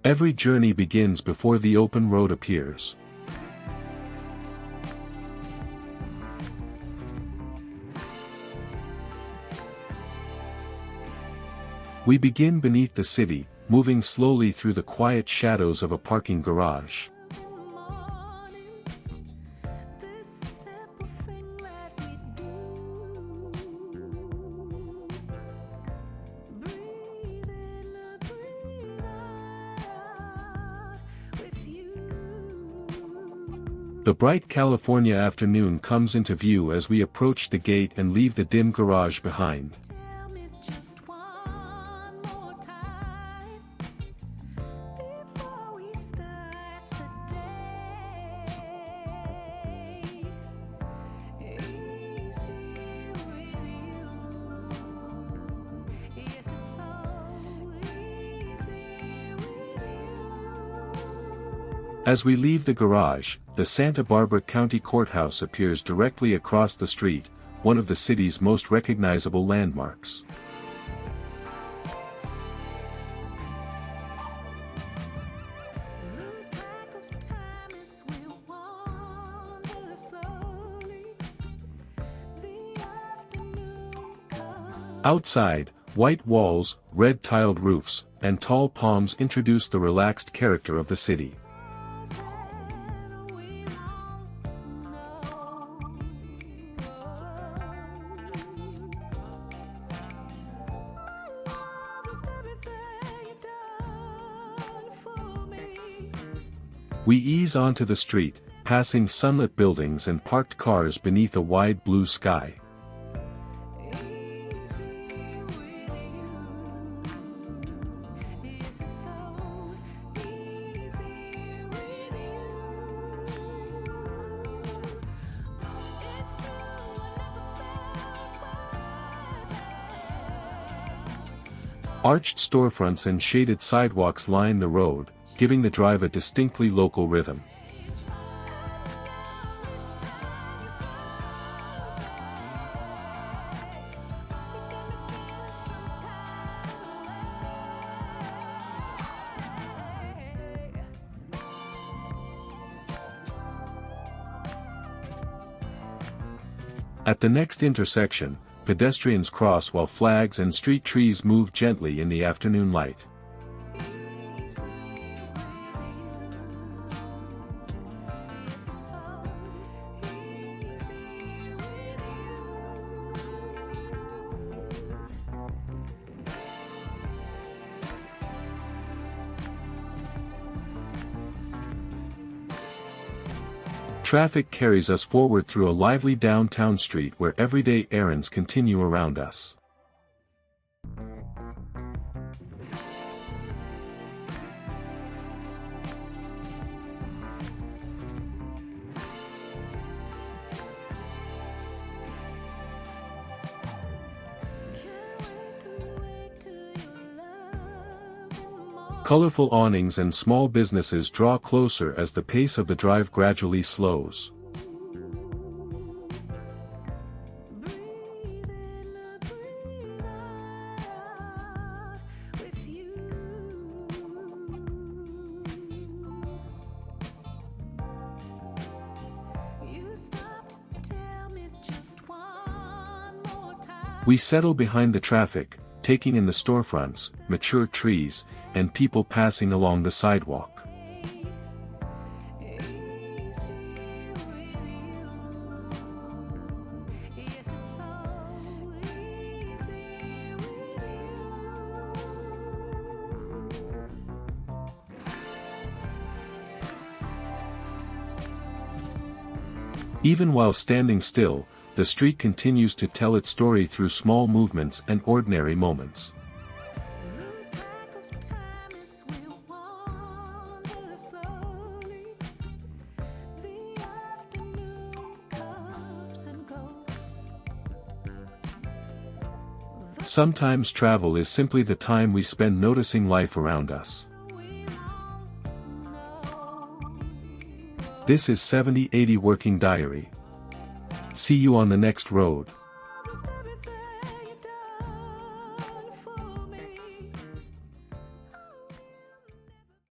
Every journey begins before the open road appears. We begin beneath the city, moving slowly through the quiet shadows of a parking garage. The bright California afternoon comes into view as we approach the gate and leave the dim garage behind. As we leave the garage, the Santa Barbara County Courthouse appears directly across the street, one of the city's most recognizable landmarks. Outside, white walls, red-tiled roofs, and tall palms introduce the relaxed character of the city. We ease onto the street, passing sunlit buildings and parked cars beneath a wide blue sky. Arched storefronts and shaded sidewalks line the road, giving the drive a distinctly local rhythm. At the next intersection, pedestrians cross while flags and street trees move gently in the afternoon light. Traffic carries us forward through a lively downtown street where everyday errands continue around us. Colorful awnings and small businesses draw closer as the pace of the drive gradually slows. We settle behind the traffic, taking in the storefronts, mature trees, and people passing along the sidewalk. Even while standing still, the street continues to tell its story through small movements and ordinary moments. Sometimes travel is simply the time we spend noticing life around us. This is 7080 Working Diary. See you on the next road.